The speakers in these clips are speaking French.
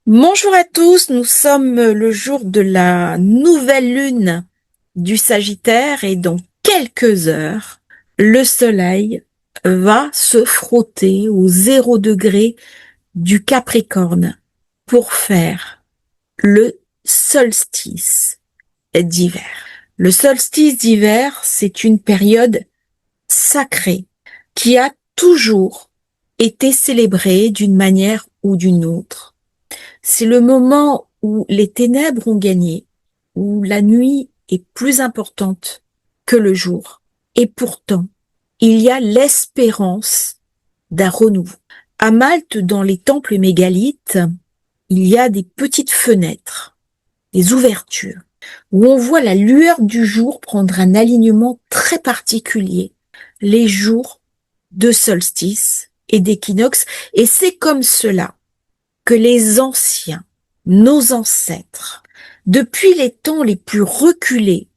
Bonjour à tous, nous sommes le jour de la nouvelle lune du Sagittaire et dans quelques heures, le soleil va se frotter au 0 degré du Capricorne pour faire le solstice d'hiver. Le solstice d'hiver, c'est une période sacrée qui a toujours été célébrée d'une manière ou d'une autre. C'est le moment où les ténèbres ont gagné, où la nuit est plus importante que le jour. Et pourtant, il y a l'espérance d'un renouveau. À Malte, dans les temples mégalithes, il y a des petites fenêtres, des ouvertures, où on voit la lueur du jour prendre un alignement très particulier, les jours de solstice et d'équinoxe. Et c'est comme cela que les anciens, nos ancêtres, depuis les temps les plus reculés,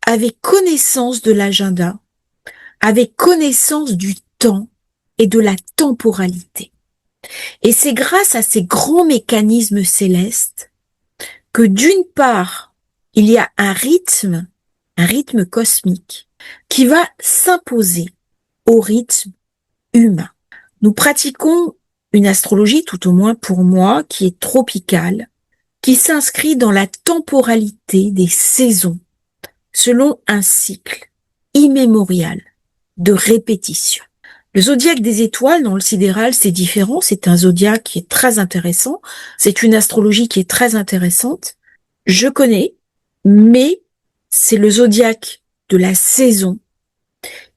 avaient connaissance de l'agenda, avaient connaissance du temps et de la temporalité. Et c'est grâce à ces grands mécanismes célestes que d'une part, il y a un rythme cosmique, qui va s'imposer au rythme humain. Nous pratiquons une astrologie, tout au moins pour moi, qui est tropicale, qui s'inscrit dans la temporalité des saisons, selon un cycle immémorial de répétition. Le zodiaque des étoiles dans le sidéral, c'est différent, c'est un zodiaque qui est très intéressant, c'est une astrologie qui est très intéressante. Je connais, mais c'est le zodiaque de la saison,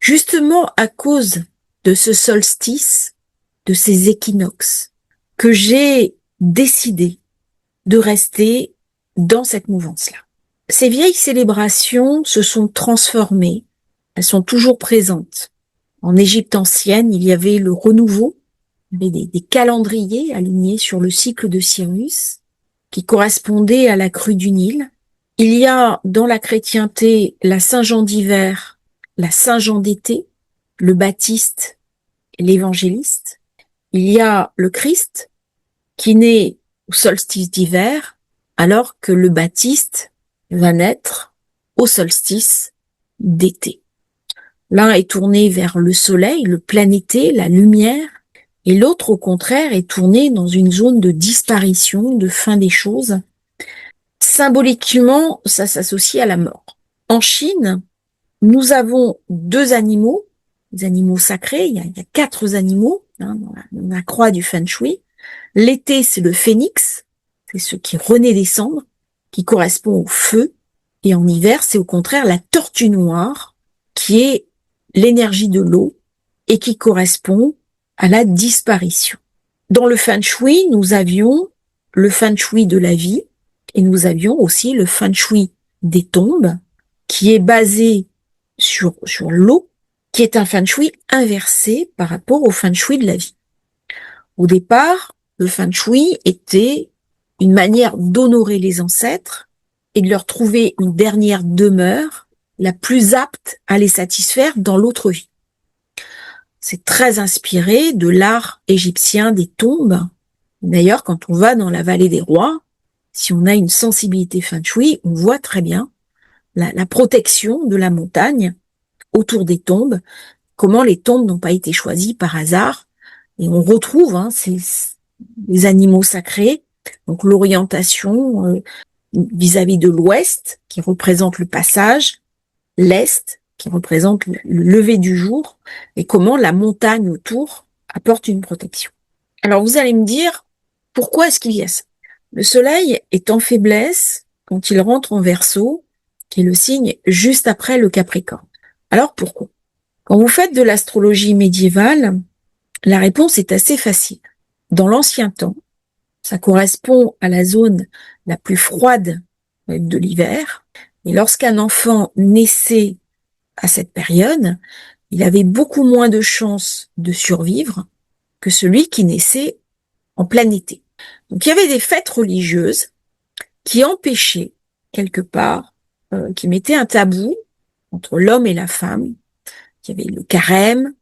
justement à cause de ce solstice, de ces équinoxes, que j'ai décidé de rester dans cette mouvance-là. Ces vieilles célébrations se sont transformées, elles sont toujours présentes. En Égypte ancienne, il y avait le renouveau, il y avait des calendriers alignés sur le cycle de Cyrus, qui correspondaient à la crue du Nil. Il y a dans la chrétienté la Saint-Jean d'hiver, la Saint-Jean d'été, le Baptiste et l'évangéliste. Il y a le Christ qui naît au solstice d'hiver, alors que le Baptiste va naître au solstice d'été. L'un est tourné vers le soleil, le plein été, la lumière, et l'autre, au contraire, est tourné dans une zone de disparition, de fin des choses. Symboliquement, ça s'associe à la mort. En Chine, nous avons deux animaux, des animaux sacrés, il y a 4 animaux dans la croix du Feng Shui. L'été, c'est le phénix, c'est ce qui renaît des cendres, qui correspond au feu. Et en hiver, c'est au contraire la tortue noire, qui est l'énergie de l'eau et qui correspond à la disparition. Dans le Feng Shui, nous avions le Feng Shui de la vie et nous avions aussi le Feng Shui des tombes, qui est basé sur l'eau, qui est un Feng Shui inversé par rapport au Feng Shui de la vie. Au départ, le Feng Shui était une manière d'honorer les ancêtres et de leur trouver une dernière demeure la plus apte à les satisfaire dans l'autre vie. C'est très inspiré de l'art égyptien des tombes. D'ailleurs, quand on va dans la vallée des rois, si on a une sensibilité Feng Shui, on voit très bien la protection de la montagne autour des tombes, comment les tombes n'ont pas été choisies par hasard. Et on retrouve les animaux sacrés, donc l'orientation vis-à-vis de l'ouest, qui représente le passage, l'est, qui représente le lever du jour, et comment la montagne autour apporte une protection. Alors vous allez me dire, pourquoi est-ce qu'il y a ça? Le soleil est en faiblesse quand il rentre en Verseau, qui est le signe juste après le Capricorne. Alors pourquoi? Quand vous faites de l'astrologie médiévale, la réponse est assez facile. Dans l'ancien temps, ça correspond à la zone la plus froide de l'hiver. Et lorsqu'un enfant naissait à cette période, il avait beaucoup moins de chances de survivre que celui qui naissait en plein été. Donc il y avait des fêtes religieuses qui empêchaient, quelque part, qui mettaient un tabou entre l'homme et la femme. Il y avait le carême,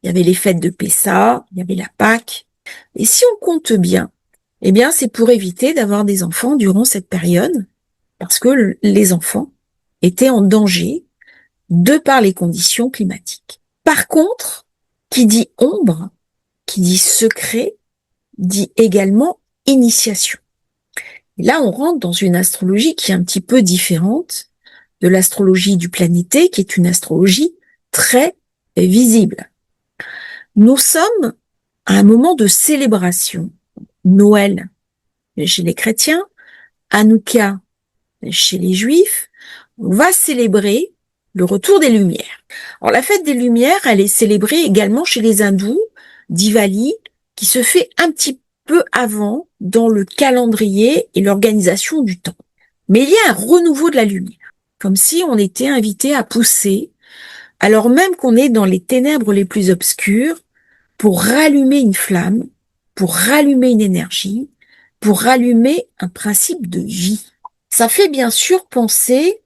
il y avait les fêtes de Pessah, il y avait la Pâque. Et si on compte bien, Eh bien, c'est pour éviter d'avoir des enfants durant cette période, parce que les enfants étaient en danger de par les conditions climatiques. Par contre, qui dit ombre, qui dit secret, dit également initiation. Et là, on rentre dans une astrologie qui est un petit peu différente de l'astrologie du planété, qui est une astrologie très visible. Nous sommes à un moment de célébration. Noël chez les chrétiens, Hanouka chez les juifs, on va célébrer le retour des Lumières. Alors la fête des Lumières, elle est célébrée également chez les hindous, Diwali, qui se fait un petit peu avant dans le calendrier et l'organisation du temps. Mais il y a un renouveau de la lumière, comme si on était invité à pousser, alors même qu'on est dans les ténèbres les plus obscures, pour rallumer une flamme, pour rallumer une énergie, pour rallumer un principe de vie. Ça fait bien sûr penser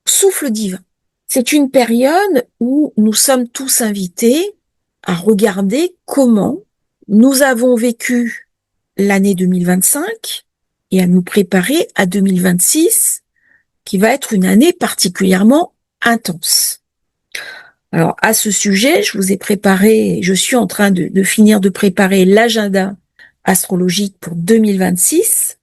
au souffle divin. C'est une période où nous sommes tous invités à regarder comment nous avons vécu l'année 2025 et à nous préparer à 2026, qui va être une année particulièrement intense. Alors, à ce sujet, je suis en train de finir de préparer l'agenda astrologique pour 2026.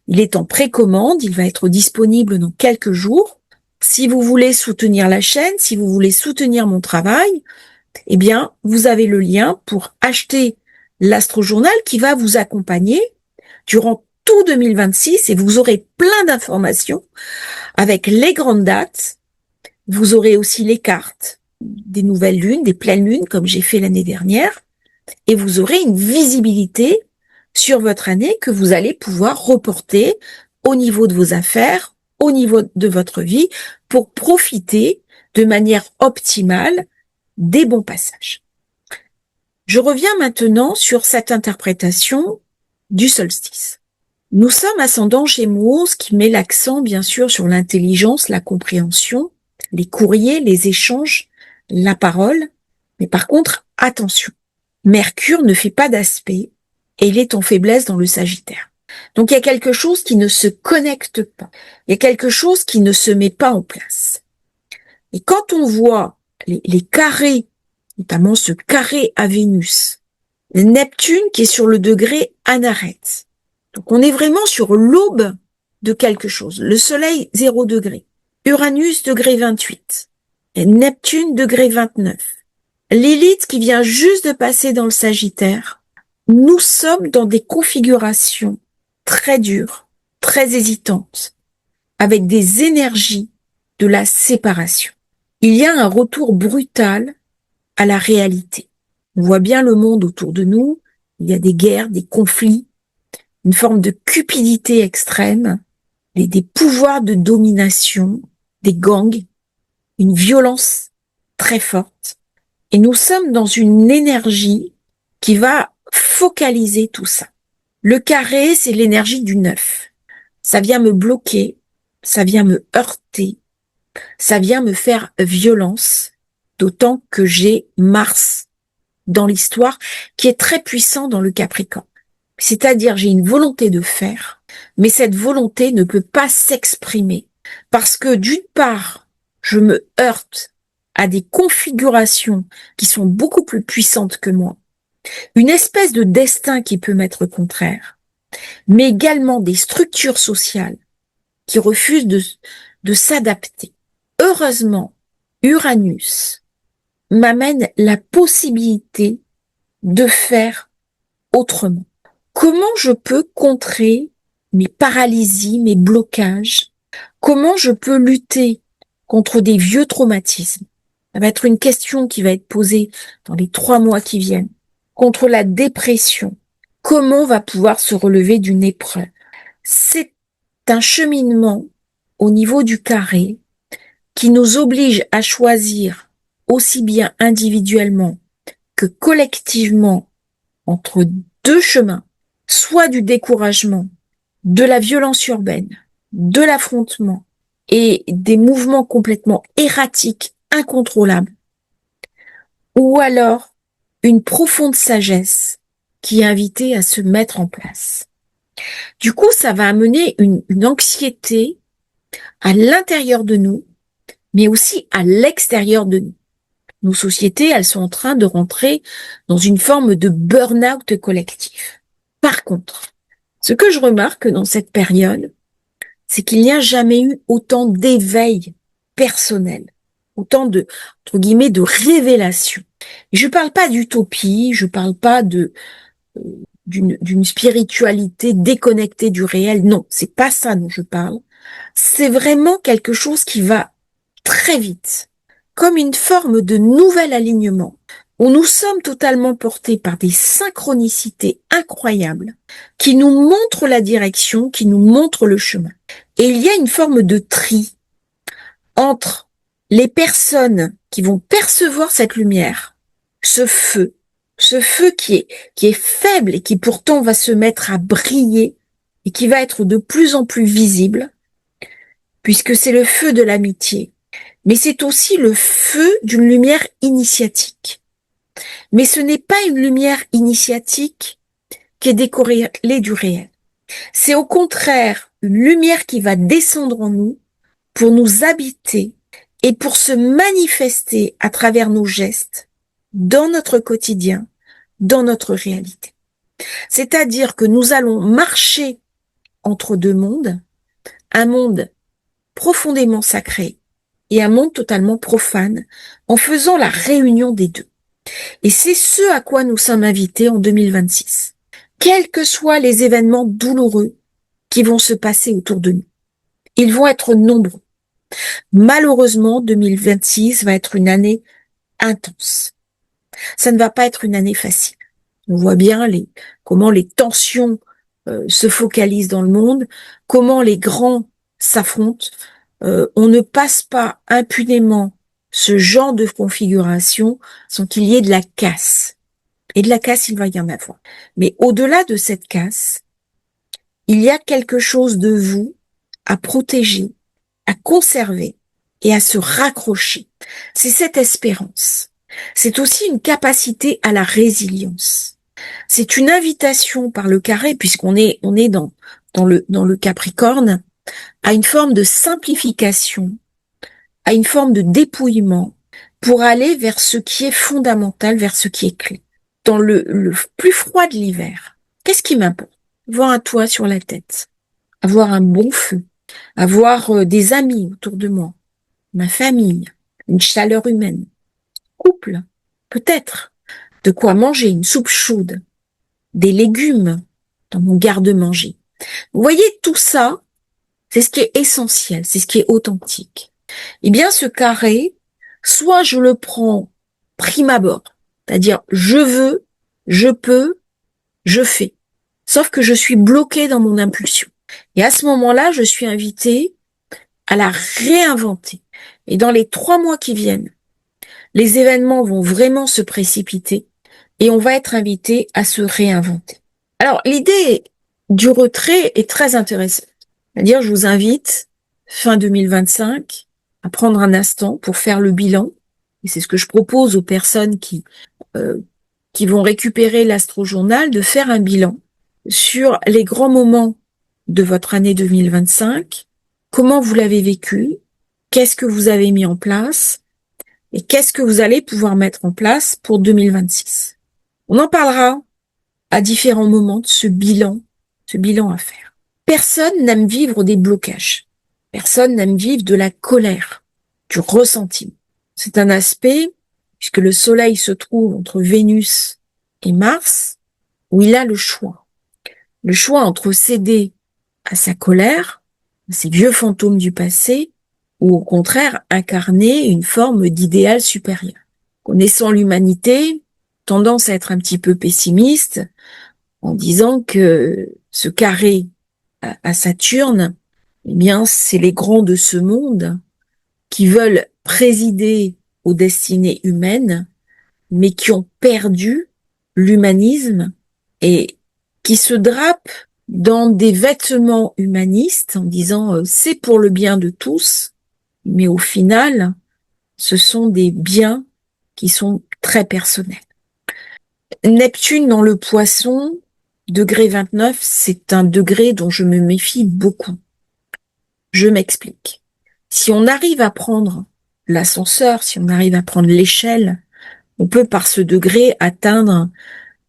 Il est en précommande, il va être disponible dans quelques jours. Si vous voulez soutenir la chaîne, si vous voulez soutenir mon travail, eh bien, vous avez le lien pour acheter l'astrojournal qui va vous accompagner durant tout 2026 et vous aurez plein d'informations avec les grandes dates. Vous aurez aussi les cartes des nouvelles lunes, des pleines lunes, comme j'ai fait l'année dernière, et vous aurez une visibilité sur votre année que vous allez pouvoir reporter au niveau de vos affaires, au niveau de votre vie, pour profiter de manière optimale des bons passages. Je reviens maintenant sur cette interprétation du solstice. Nous sommes ascendant Gémeaux, ce qui met l'accent bien sûr sur l'intelligence, la compréhension, les courriers, les échanges, la parole. Mais par contre, attention, Mercure ne fait pas d'aspect et il est en faiblesse dans le Sagittaire. Donc il y a quelque chose qui ne se connecte pas. Il y a quelque chose qui ne se met pas en place. Et quand on voit les carrés, notamment ce carré à Vénus, Neptune qui est sur le degré Anareth. Donc on est vraiment sur l'aube de quelque chose. Le Soleil 0 degré, Uranus degré 28, et Neptune degré 29. Lilith qui vient juste de passer dans le Sagittaire. Nous sommes dans des configurations très dures, très hésitantes, avec des énergies de la séparation. Il y a un retour brutal à la réalité. On voit bien le monde autour de nous, il y a des guerres, des conflits, une forme de cupidité extrême, des pouvoirs de domination, des gangs, une violence très forte. Et nous sommes dans une énergie qui va focaliser tout ça. Le carré, c'est l'énergie du 9. Ça vient me bloquer, ça vient me heurter, ça vient me faire violence, d'autant que j'ai Mars dans l'histoire qui est très puissant dans le Capricorne. C'est-à-dire, j'ai une volonté de faire, mais cette volonté ne peut pas s'exprimer parce que d'une part, je me heurte à des configurations qui sont beaucoup plus puissantes que moi, une espèce de destin qui peut m'être contraire, mais également des structures sociales qui refusent de s'adapter. Heureusement, Uranus m'amène la possibilité de faire autrement. Comment je peux contrer mes paralysies, mes blocages? Comment je peux lutter contre des vieux traumatismes? Ça va être une question qui va être posée dans les 3 mois qui viennent. Contre la dépression, comment on va pouvoir se relever d'une épreuve? C'est un cheminement au niveau du carré qui nous oblige à choisir aussi bien individuellement que collectivement entre 2 chemins, soit du découragement, de la violence urbaine, de l'affrontement et des mouvements complètement erratiques, incontrôlables, ou alors une profonde sagesse qui est invitée à se mettre en place. Du coup, ça va amener une anxiété à l'intérieur de nous, mais aussi à l'extérieur de nous. Nos sociétés, elles sont en train de rentrer dans une forme de burn-out collectif. Par contre, ce que je remarque dans cette période, c'est qu'il n'y a jamais eu autant d'éveil personnel, autant de, entre guillemets, de révélation. Et je parle pas d'utopie, je parle pas d'une spiritualité déconnectée du réel. Non, c'est pas ça dont je parle. C'est vraiment quelque chose qui va très vite, comme une forme de nouvel alignement, où nous sommes totalement portés par des synchronicités incroyables qui nous montrent la direction, qui nous montrent le chemin. Et il y a une forme de tri entre les personnes qui vont percevoir cette lumière, ce feu qui est faible et qui pourtant va se mettre à briller et qui va être de plus en plus visible, puisque c'est le feu de l'amitié. Mais c'est aussi le feu d'une lumière initiatique. Mais ce n'est pas une lumière initiatique qui est décorrélée du réel. C'est au contraire une lumière qui va descendre en nous pour nous habiter et pour se manifester à travers nos gestes, dans notre quotidien, dans notre réalité. C'est-à-dire que nous allons marcher entre deux mondes, un monde profondément sacré et un monde totalement profane, en faisant la réunion des deux. Et c'est ce à quoi nous sommes invités en 2026, quels que soient les événements douloureux qui vont se passer autour de nous. Ils vont être nombreux. Malheureusement, 2026 va être une année intense. Ça ne va pas être une année facile. On voit bien comment les tensions se focalisent dans le monde, comment les grands s'affrontent. On ne passe pas impunément ce genre de configuration sans qu'il y ait de la casse. Et de la casse, il va y en avoir. Mais au-delà de cette casse, il y a quelque chose de vous à protéger, à conserver et à se raccrocher. C'est cette espérance. C'est aussi une capacité à la résilience. C'est une invitation par le carré, puisqu'on est, dans le Capricorne, à une forme de simplification, à une forme de dépouillement pour aller vers ce qui est fondamental, vers ce qui est clé. Dans le plus froid de l'hiver, qu'est-ce qui m'importe? Avoir un toit sur la tête, avoir un bon feu, avoir des amis autour de moi, ma famille, une chaleur humaine, couple, peut-être, de quoi manger, une soupe chaude, des légumes dans mon garde-manger. Vous voyez, tout ça, c'est ce qui est essentiel, c'est ce qui est authentique. Eh bien, ce carré, soit je le prends prime abord, c'est-à-dire je veux, je peux, je fais. Sauf que je suis bloquée dans mon impulsion. Et à ce moment-là, je suis invitée à la réinventer. Et dans les 3 mois qui viennent, les événements vont vraiment se précipiter et on va être invité à se réinventer. Alors, l'idée du retrait est très intéressante. C'est-à-dire, je vous invite, fin 2025, à prendre un instant pour faire le bilan. Et c'est ce que je propose aux personnes qui vont récupérer l'astrojournal, de faire un bilan sur les grands moments de votre année 2025, comment vous l'avez vécu, qu'est-ce que vous avez mis en place et qu'est-ce que vous allez pouvoir mettre en place pour 2026. On en parlera à différents moments de ce bilan à faire. Personne n'aime vivre des blocages. Personne n'aime vivre de la colère, du ressentiment. C'est un aspect, puisque le Soleil se trouve entre Vénus et Mars, où il a le choix. Le choix entre céder à sa colère, à ses vieux fantômes du passé, ou au contraire incarner une forme d'idéal supérieur. Connaissant l'humanité, tendance à être un petit peu pessimiste, en disant que ce carré à Saturne, eh bien, c'est les grands de ce monde qui veulent présider aux destinées humaines, mais qui ont perdu l'humanisme et qui se drapent dans des vêtements humanistes en disant c'est pour le bien de tous, mais au final, ce sont des biens qui sont très personnels. Neptune dans le Poisson, Degré 29, c'est un degré dont je me méfie beaucoup. Je m'explique. Si on arrive à prendre l'ascenseur, si on arrive à prendre l'échelle, on peut par ce degré atteindre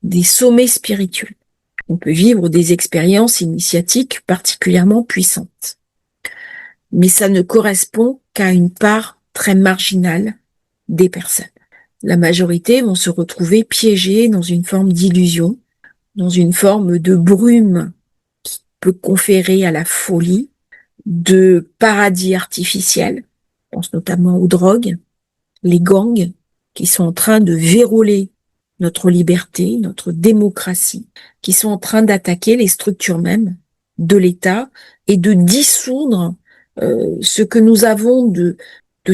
des sommets spirituels. On peut vivre des expériences initiatiques particulièrement puissantes. Mais ça ne correspond qu'à une part très marginale des personnes. La majorité vont se retrouver piégées dans une forme d'illusion, dans une forme de brume qui peut conférer à la folie, de paradis artificiel, je pense notamment aux drogues, les gangs qui sont en train de verrouiller notre liberté, notre démocratie, qui sont en train d'attaquer les structures mêmes de l'État et de dissoudre ce que nous avons de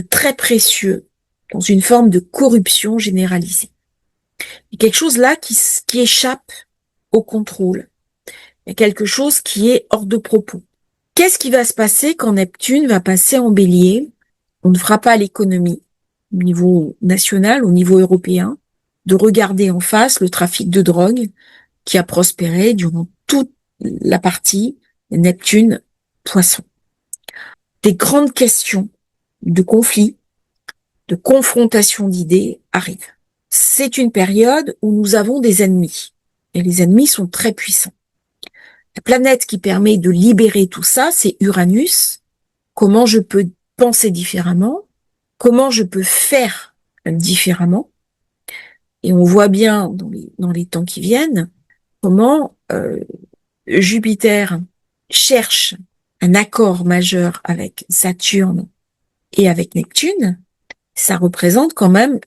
très précieux dans une forme de corruption généralisée. Il y a quelque chose là qui échappe au contrôle. Il y a quelque chose qui est hors de propos. Qu'est-ce qui va se passer quand Neptune va passer en Bélier? On ne fera pas l'économie au niveau national, au niveau européen, de regarder en face le trafic de drogue qui a prospéré durant toute la partie Neptune-Poisson. Des grandes questions de conflits, de confrontation d'idées arrivent. C'est une période où nous avons des ennemis, et les ennemis sont très puissants. La planète qui permet de libérer tout ça, c'est Uranus. Comment je peux penser différemment? Comment je peux faire différemment? Et on voit bien dans les temps qui viennent comment Jupiter cherche un accord majeur avec Saturne et avec Neptune. Ça représente quand même,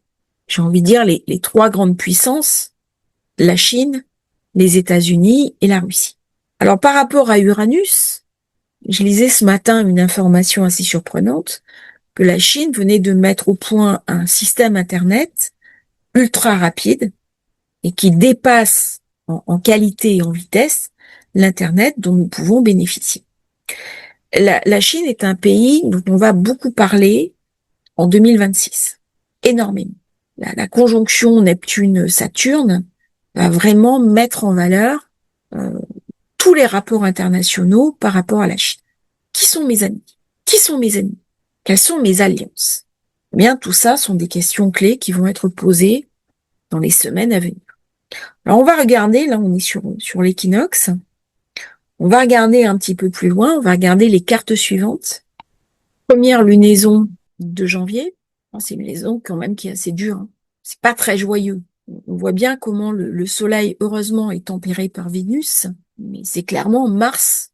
j'ai envie de dire, les trois grandes puissances, la Chine, les États-Unis et la Russie. Alors par rapport à Uranus, je lisais ce matin une information assez surprenante, que la Chine venait de mettre au point un système Internet ultra rapide et qui dépasse en qualité et en vitesse l'Internet dont nous pouvons bénéficier. La Chine est un pays dont on va beaucoup parler en 2026, énormément. La conjonction Neptune-Saturne va vraiment mettre en valeur tous les rapports internationaux par rapport à la Chine. Qui sont mes amis? Qui sont mes ennemis? Quelles sont mes alliances? Eh bien, tout ça sont des questions clés qui vont être posées dans les semaines à venir. Alors, on va regarder, là, on est sur l'équinoxe. On va regarder un petit peu plus loin, on va regarder les cartes suivantes. Première lunaison de janvier. C'est une lunaison quand même qui est assez dure. C'est pas très joyeux. On voit bien comment le soleil, heureusement, est tempéré par Vénus, mais c'est clairement Mars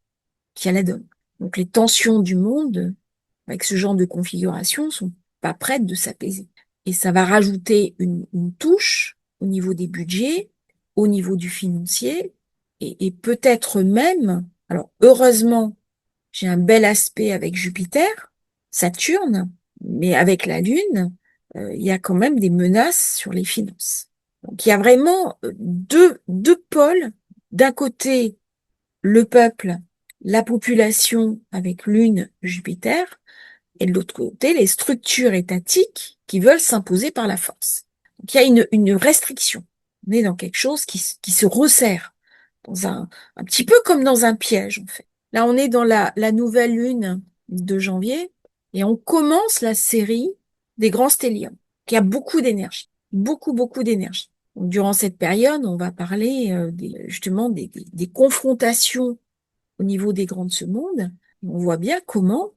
qui a la donne. Donc, les tensions du monde, avec ce genre de configuration, sont pas prêtes de s'apaiser. Et ça va rajouter une touche au niveau des budgets, au niveau du financier, et peut-être même, alors heureusement, j'ai un bel aspect avec Jupiter, Saturne, mais avec la Lune, il y a quand même des menaces sur les finances. Donc il y a vraiment deux pôles. D'un côté, le peuple, la population avec Lune, Jupiter, et de l'autre côté, les structures étatiques qui veulent s'imposer par la force. Donc il y a une restriction. On est dans quelque chose qui se resserre, dans un petit peu comme dans un piège, en fait. Là, on est dans la nouvelle lune de janvier, et on commence la série des grands stéliums, qui a beaucoup d'énergie, beaucoup d'énergie. Donc, durant cette période, on va parler justement des confrontations au niveau des grands de ce monde. On voit bien comment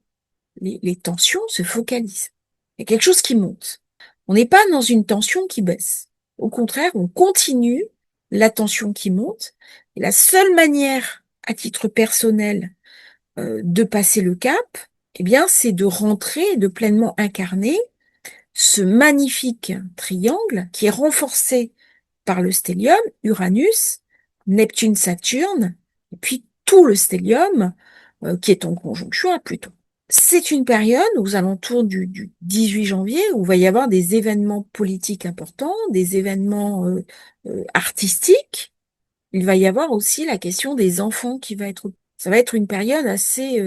les tensions se focalisent. Il y a quelque chose qui monte. On n'est pas dans une tension qui baisse. Au contraire, on continue la tension qui monte. Et la seule manière, à titre personnel, de passer le cap, eh bien, c'est de rentrer et de pleinement incarner ce magnifique triangle qui est renforcé par le stellium, Uranus, Neptune, Saturne, et puis tout le stellium qui est en conjonction à Pluton. C'est une période aux alentours du 18 janvier où il va y avoir des événements politiques importants, des événements artistiques. Il va y avoir aussi la question des enfants qui va être... Ça va être une période assez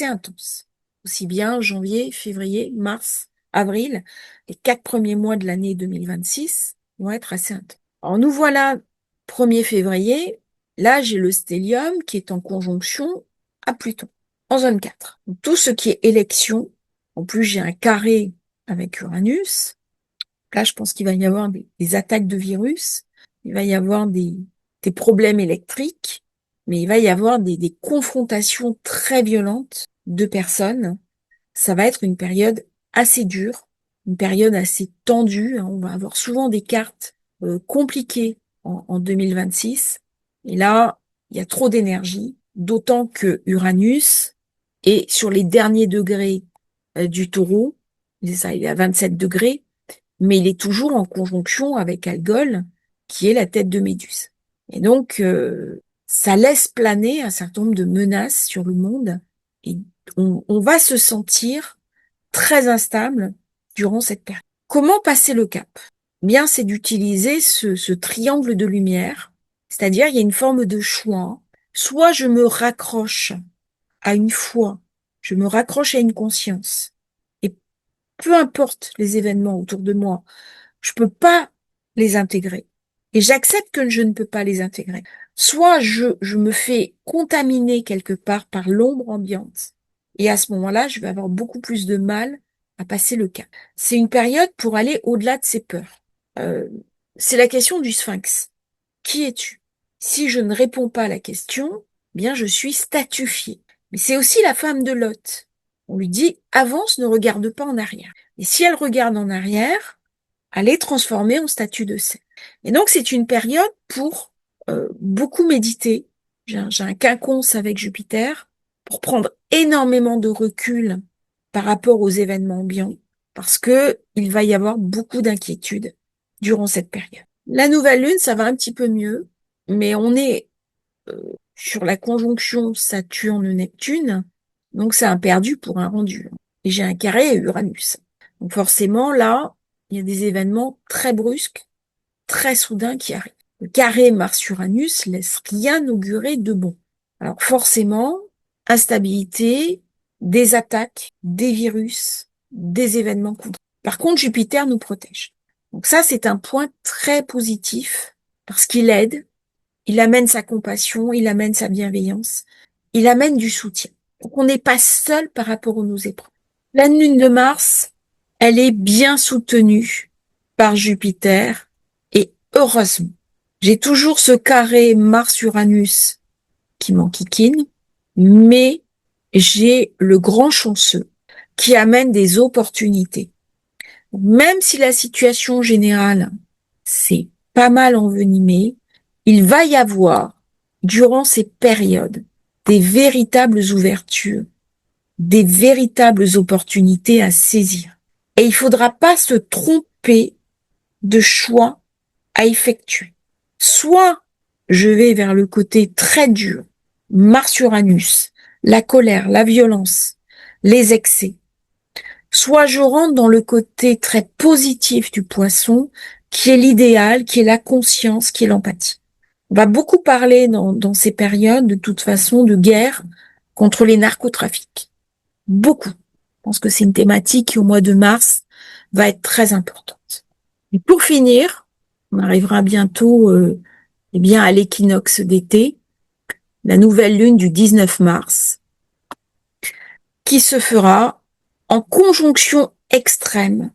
intense. Aussi bien janvier, février, mars, avril, les 4 premiers mois de l'année 2026 vont être assez intenses. Alors nous voilà 1er février, Là, j'ai le stellium qui est en conjonction à Pluton, en zone 4. Donc, tout ce qui est élection, en plus j'ai un carré avec Uranus. Là, je pense qu'il va y avoir des attaques de virus, il va y avoir des problèmes électriques, mais il va y avoir des confrontations très violentes de personnes. Ça va être une période assez dure, une période assez tendue, hein. On va avoir souvent des cartes compliquées en 2026. Et là, il y a trop d'énergie, d'autant que Uranus est sur les derniers degrés du Taureau. Ça, il est à 27 degrés, mais il est toujours en conjonction avec Algol, qui est la tête de Méduse. Et donc, ça laisse planer un certain nombre de menaces sur le monde, et on va se sentir très instable durant cette période. Comment passer le cap? Bien, c'est d'utiliser ce triangle de lumière, c'est-à-dire il y a une forme de choix. Soit je me raccroche à une foi, je me raccroche à une conscience, et peu importe les événements autour de moi, je peux pas les intégrer. Et j'accepte que je ne peux pas les intégrer. Soit je me fais contaminer quelque part par l'ombre ambiante. Et à ce moment-là, je vais avoir beaucoup plus de mal à passer le cap. C'est une période pour aller au-delà de ses peurs. Euh, c'est la question du sphinx. Qui es-tu? Si je ne réponds pas à la question, bien je suis statufiée. Mais c'est aussi la femme de Lot. On lui dit avance, ne regarde pas en arrière. Et si elle regarde en arrière, elle est transformée en statue de sel. Et donc c'est une période pour beaucoup méditer. J'ai un quinconce avec Jupiter pour prendre énormément de recul par rapport aux événements ambiants, parce que il va y avoir beaucoup d'inquiétudes durant cette période. La nouvelle lune, ça va un petit peu mieux, mais on est sur la conjonction Saturne-Neptune, donc c'est un perdu pour un rendu. Et j'ai un carré à Uranus. Donc forcément, là, il y a des événements très brusques, très soudains qui arrivent. Le carré Mars-Uranus laisse rien augurer de bon. Alors forcément, instabilité, des attaques, des virus, des événements contre. Par contre, Jupiter nous protège. Donc ça, c'est un point très positif parce qu'il aide, il amène sa compassion, il amène sa bienveillance, il amène du soutien. Donc on n'est pas seul par rapport aux nos épreuves. La lune de Mars, elle est bien soutenue par Jupiter et heureusement. J'ai toujours ce carré Mars-Uranus qui m'enquiquine, mais j'ai le grand chanceux qui amène des opportunités. Même si la situation générale s'est pas mal envenimée, il va y avoir, durant ces périodes, des véritables ouvertures, des véritables opportunités à saisir. Et il faudra pas se tromper de choix à effectuer. Soit je vais vers le côté très dur, Mars-Uranus, la colère, la violence, les excès. Soit je rentre dans le côté très positif du poisson, qui est l'idéal, qui est la conscience, qui est l'empathie. On va beaucoup parler dans ces périodes, de toute façon, de guerre contre les narcotrafics. Beaucoup. Je pense que c'est une thématique qui, au mois de mars, va être très importante. Et pour finir, on arrivera bientôt eh bien, à l'équinoxe d'été, la nouvelle lune du 19 mars, qui se fera en conjonction extrême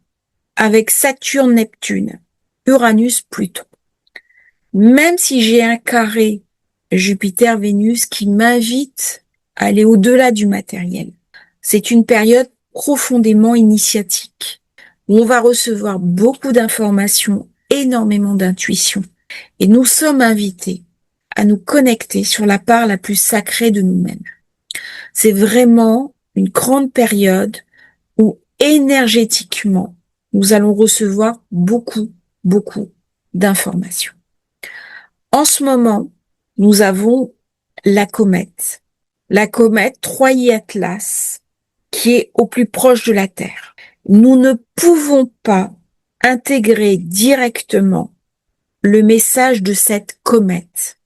avec Saturne-Neptune, Uranus-Pluton. Même si j'ai un carré Jupiter-Vénus qui m'invite à aller au-delà du matériel, c'est une période profondément initiatique où on va recevoir beaucoup d'informations, énormément d'intuition. Et nous sommes invités à nous connecter sur la part la plus sacrée de nous-mêmes. C'est vraiment une grande période où énergétiquement, nous allons recevoir beaucoup, beaucoup d'informations. En ce moment, nous avons la comète 3I Atlas, qui est au plus proche de la Terre. Nous ne pouvons pas intégrer directement le message de cette comète.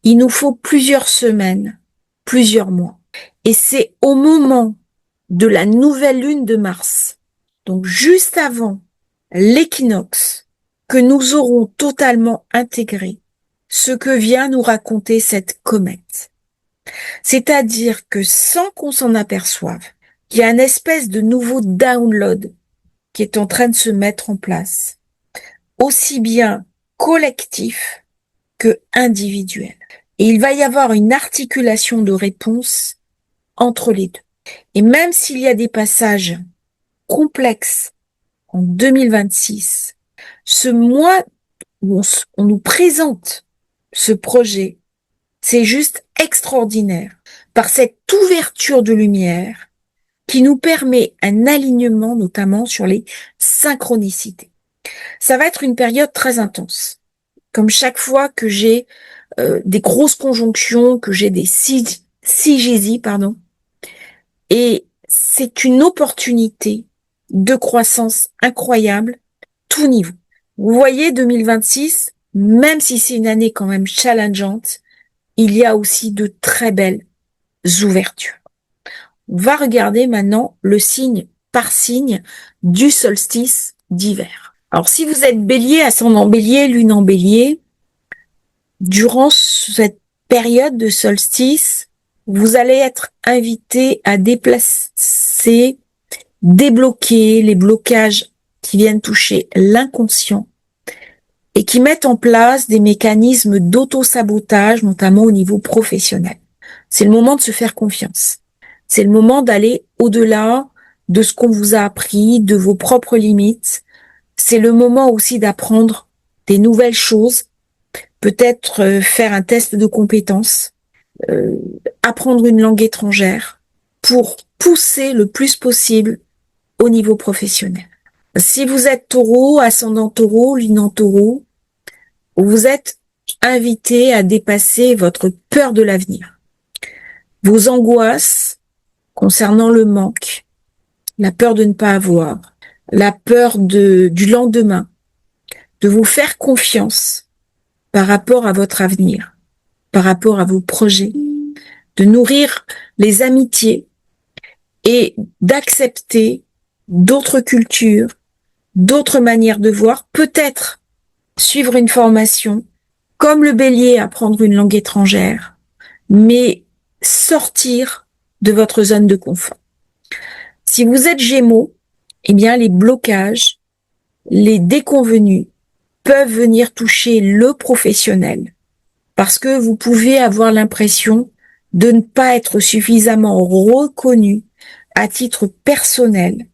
Il nous faut plusieurs semaines, plusieurs mois. Et c'est au moment de la nouvelle lune de Mars, donc juste avant l'équinoxe, que nous aurons totalement intégré ce que vient nous raconter cette comète. C'est-à-dire que sans qu'on s'en aperçoive, il y a une espèce de nouveau download qui est en train de se mettre en place, aussi bien collectif que individuel. Et il va y avoir une articulation de réponses entre les deux. Et même s'il y a des passages complexes en 2026, ce mois où on nous présente ce projet, c'est juste extraordinaire par cette ouverture de lumière qui nous permet un alignement notamment sur les synchronicités. Ça va être une période très intense. Comme chaque fois que j'ai des grosses conjonctions, que j'ai des sigésies, et c'est une opportunité de croissance incroyable, tout niveau. Vous voyez, 2026, même si c'est une année quand même challengeante, il y a aussi de très belles ouvertures. On va regarder maintenant le signe par signe du solstice d'hiver. Alors, si vous êtes bélier, ascendant bélier, lune en bélier, durant cette période de solstice, vous allez être invité à déplacer, débloquer les blocages qui viennent toucher l'inconscient et qui mettent en place des mécanismes d'auto-sabotage, notamment au niveau professionnel. C'est le moment de se faire confiance. C'est le moment d'aller au-delà de ce qu'on vous a appris, de vos propres limites. C'est le moment aussi d'apprendre des nouvelles choses, peut-être faire un test de compétences, apprendre une langue étrangère pour pousser le plus possible au niveau professionnel. Si vous êtes taureau, ascendant taureau, lune en taureau, vous êtes invité à dépasser votre peur de l'avenir, vos angoisses concernant le manque, la peur de ne pas avoir, la peur du lendemain, de vous faire confiance par rapport à votre avenir, par rapport à vos projets, de nourrir les amitiés et d'accepter d'autres cultures, d'autres manières de voir, peut-être suivre une formation, comme le bélier, apprendre une langue étrangère, mais sortir de votre zone de confort. Si vous êtes Gémeaux, eh bien les blocages, les déconvenus peuvent venir toucher le professionnel parce que vous pouvez avoir l'impression de ne pas être suffisamment reconnu à titre personnel,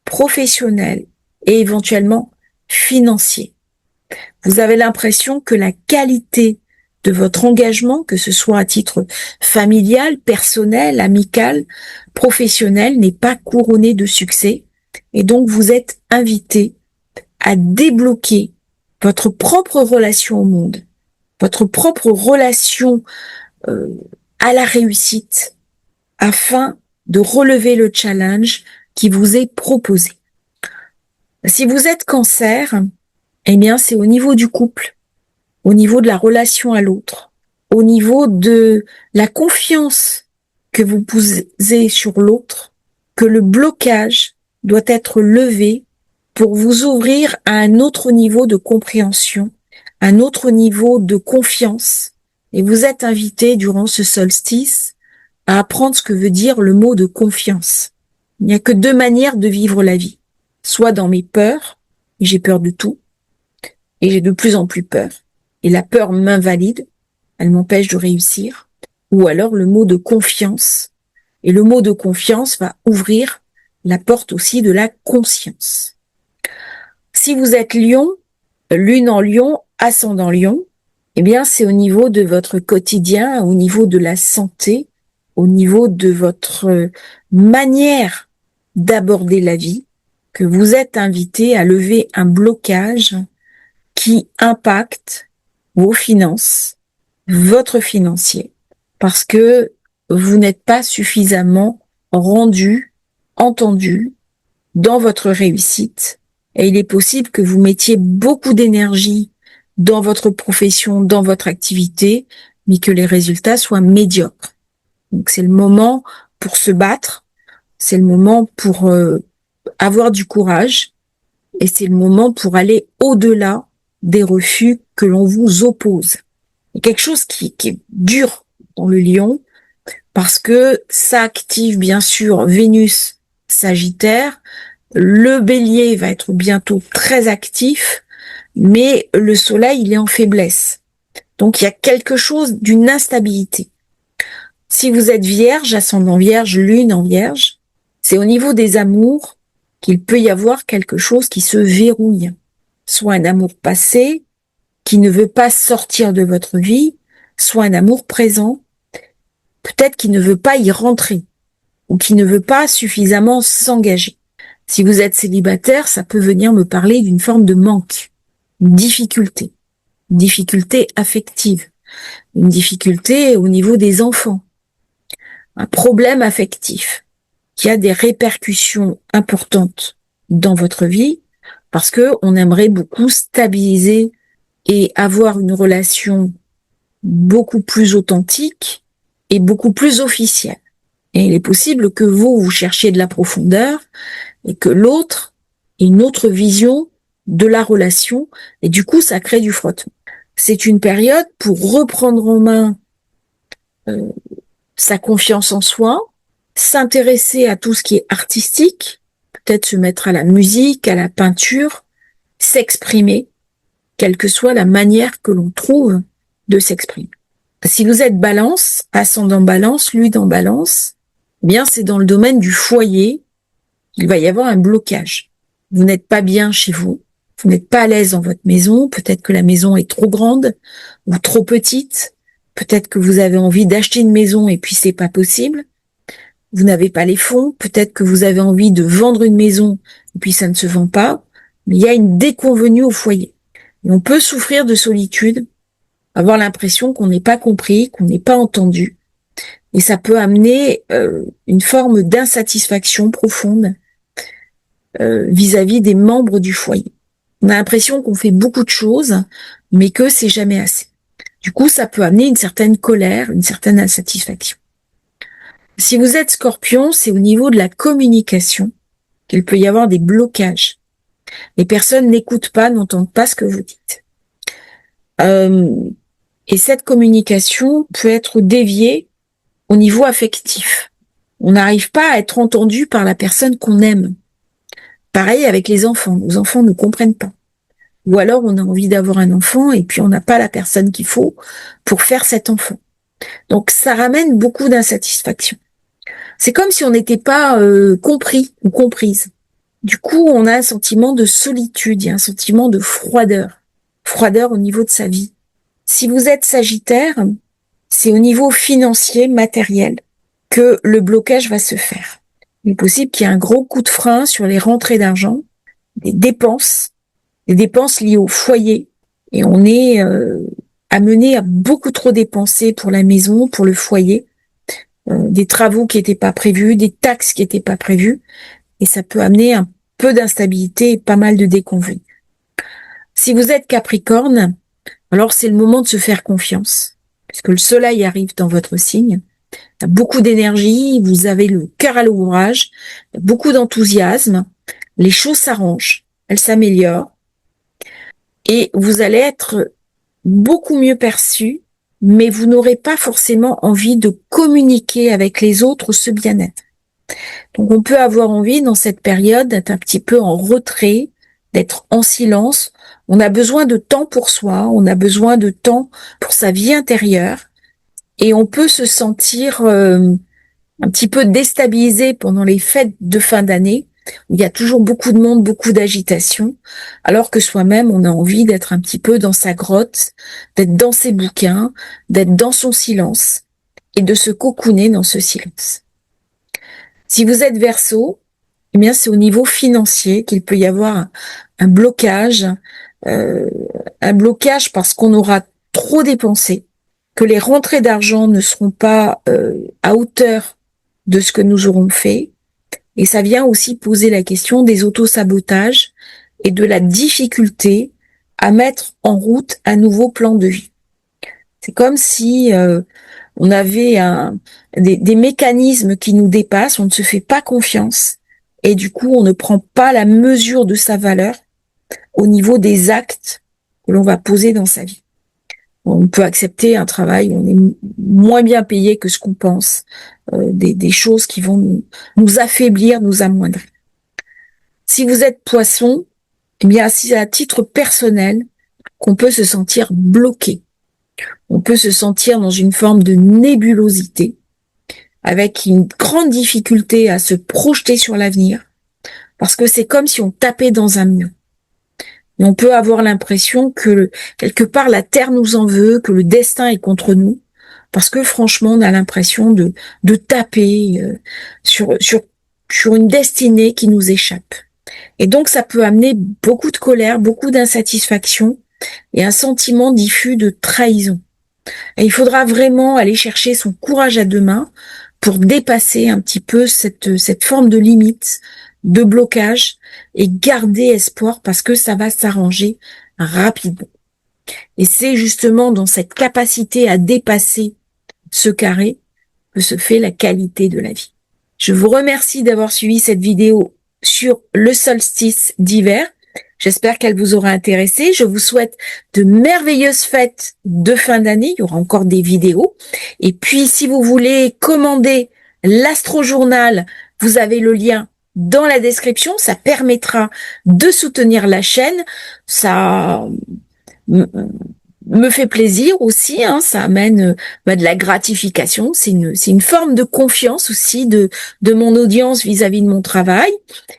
professionnel et éventuellement financier. Vous avez l'impression que la qualité de votre engagement, que ce soit à titre familial, personnel, amical, professionnel, n'est pas couronné de succès. Et donc, vous êtes invité à débloquer votre propre relation au monde, votre propre relation à la réussite, afin de relever le challenge qui vous est proposé. Si vous êtes Cancer, eh bien, c'est au niveau du couple, au niveau de la relation à l'autre, au niveau de la confiance que vous posez sur l'autre, que le blocage doit être levé pour vous ouvrir à un autre niveau de compréhension, un autre niveau de confiance. Et vous êtes invité durant ce solstice à apprendre ce que veut dire le mot de confiance. Il n'y a que deux manières de vivre la vie. Soit dans mes peurs, et j'ai peur de tout, et j'ai de plus en plus peur, et la peur m'invalide, elle m'empêche de réussir, ou alors le mot de confiance, et le mot de confiance va ouvrir la porte aussi de la conscience. Si vous êtes Lion, lune en Lion, ascendant Lion, eh bien c'est au niveau de votre quotidien, au niveau de la santé, au niveau de votre manière d'aborder la vie, que vous êtes invité à lever un blocage qui impacte vos finances, votre financier, parce que vous n'êtes pas suffisamment rendu, entendu dans votre réussite. Et il est possible que vous mettiez beaucoup d'énergie dans votre profession, dans votre activité, mais que les résultats soient médiocres. Donc c'est le moment pour se battre, c'est le moment pour avoir du courage, et c'est le moment pour aller au-delà des refus que l'on vous oppose. quelque chose qui est dur dans le lion, parce que ça active bien sûr Vénus Sagittaire. Le bélier va être bientôt très actif, mais le soleil, il est en faiblesse. Donc il y a quelque chose d'une instabilité. Si vous êtes vierge, ascendant vierge, lune en vierge, c'est au niveau des amours qu'il peut y avoir quelque chose qui se verrouille. Soit un amour passé, qui ne veut pas sortir de votre vie, soit un amour présent, peut-être qui ne veut pas y rentrer, ou qui ne veut pas suffisamment s'engager. Si vous êtes célibataire, ça peut venir me parler d'une forme de manque, une difficulté affective, une difficulté au niveau des enfants, un problème affectif qui a des répercussions importantes dans votre vie parce que on aimerait beaucoup stabiliser et avoir une relation beaucoup plus authentique et beaucoup plus officielle. Et il est possible que vous cherchiez de la profondeur et que l'autre ait une autre vision de la relation et du coup, ça crée du frottement. C'est une période pour reprendre en main sa confiance en soi, s'intéresser à tout ce qui est artistique, peut-être se mettre à la musique, à la peinture, s'exprimer, quelle que soit la manière que l'on trouve de s'exprimer. Si vous êtes balance, ascendant balance, lune en balance, eh bien c'est dans le domaine du foyer qu'il va y avoir un blocage. Vous n'êtes pas bien chez vous, vous n'êtes pas à l'aise dans votre maison, peut-être que la maison est trop grande ou trop petite, peut-être que vous avez envie d'acheter une maison et puis c'est pas possible, vous n'avez pas les fonds, peut-être que vous avez envie de vendre une maison et puis ça ne se vend pas, mais il y a une déconvenue au foyer. Et on peut souffrir de solitude, avoir l'impression qu'on n'est pas compris, qu'on n'est pas entendu, et ça peut amener une forme d'insatisfaction profonde vis-à-vis des membres du foyer. On a l'impression qu'on fait beaucoup de choses, mais que c'est jamais assez. Du coup, ça peut amener une certaine colère, une certaine insatisfaction. Si vous êtes Scorpion, c'est au niveau de la communication qu'il peut y avoir des blocages. Les personnes n'écoutent pas, n'entendent pas ce que vous dites. Et cette communication peut être déviée au niveau affectif. On n'arrive pas à être entendu par la personne qu'on aime. Pareil avec les enfants. Nos enfants ne comprennent pas. Ou alors on a envie d'avoir un enfant et puis on n'a pas la personne qu'il faut pour faire cet enfant. Donc ça ramène beaucoup d'insatisfaction. C'est comme si on n'était pas compris ou comprise. Du coup, on a un sentiment de solitude, il y a un sentiment de froideur. Froideur au niveau de sa vie. Si vous êtes Sagittaire, c'est au niveau financier, matériel, que le blocage va se faire. Il est possible qu'il y ait un gros coup de frein sur les rentrées d'argent, des dépenses liées au foyer, et on est amené à beaucoup trop dépenser pour la maison, pour le foyer, des travaux qui n'étaient pas prévus, des taxes qui n'étaient pas prévues, et ça peut amener un peu d'instabilité et pas mal de déconvenues. Si vous êtes Capricorne, alors c'est le moment de se faire confiance, puisque le soleil arrive dans votre signe. Il y a beaucoup d'énergie, vous avez le cœur à l'ouvrage, beaucoup d'enthousiasme, les choses s'arrangent, elles s'améliorent, et vous allez être beaucoup mieux perçu, mais vous n'aurez pas forcément envie de communiquer avec les autres ce bien-être. Donc on peut avoir envie dans cette période d'être un petit peu en retrait, d'être en silence. On a besoin de temps pour soi, on a besoin de temps pour sa vie intérieure et on peut se sentir un petit peu déstabilisé pendant les fêtes de fin d'année où il y a toujours beaucoup de monde, beaucoup d'agitation, alors que soi-même on a envie d'être un petit peu dans sa grotte, d'être dans ses bouquins, d'être dans son silence et de se cocooner dans ce silence. Si vous êtes Verseau, eh bien c'est au niveau financier qu'il peut y avoir un blocage parce qu'on aura trop dépensé, que les rentrées d'argent ne seront pas à hauteur de ce que nous aurons fait, et ça vient aussi poser la question des autosabotages et de la difficulté à mettre en route un nouveau plan de vie. C'est comme si on avait des mécanismes qui nous dépassent, on ne se fait pas confiance et du coup on ne prend pas la mesure de sa valeur au niveau des actes que l'on va poser dans sa vie. On peut accepter un travail où on est moins bien payé que ce qu'on pense, des choses qui vont nous affaiblir, nous amoindrir. Si vous êtes Poisson, eh bien, c'est à titre personnel qu'on peut se sentir bloqué. On peut se sentir dans une forme de nébulosité, avec une grande difficulté à se projeter sur l'avenir, parce que c'est comme si on tapait dans un mur. Et on peut avoir l'impression que quelque part la terre nous en veut, que le destin est contre nous, parce que franchement on a l'impression de taper sur une destinée qui nous échappe. Et donc ça peut amener beaucoup de colère, beaucoup d'insatisfaction et un sentiment diffus de trahison. Et il faudra vraiment aller chercher son courage à deux mains pour dépasser un petit peu cette forme de limite, de blocage et garder espoir parce que ça va s'arranger rapidement. Et c'est justement dans cette capacité à dépasser ce carré que se fait la qualité de la vie. Je vous remercie d'avoir suivi cette vidéo sur le solstice d'hiver. J'espère qu'elle vous aura intéressé. Je vous souhaite de merveilleuses fêtes de fin d'année. Il y aura encore des vidéos. Et puis, si vous voulez commander l'Astro-Journal, vous avez le lien dans la description. Ça permettra de soutenir la chaîne. Ça me fait plaisir aussi, hein, ça amène de la gratification, c'est une forme de confiance aussi de mon audience vis-à-vis de mon travail,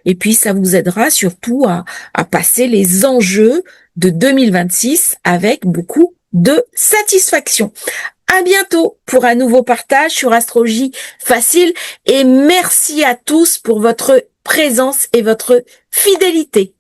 et puis ça vous aidera surtout à passer les enjeux de 2026 avec beaucoup de satisfaction. À bientôt pour un nouveau partage sur Astrologie Facile, et merci à tous pour votre présence et votre fidélité.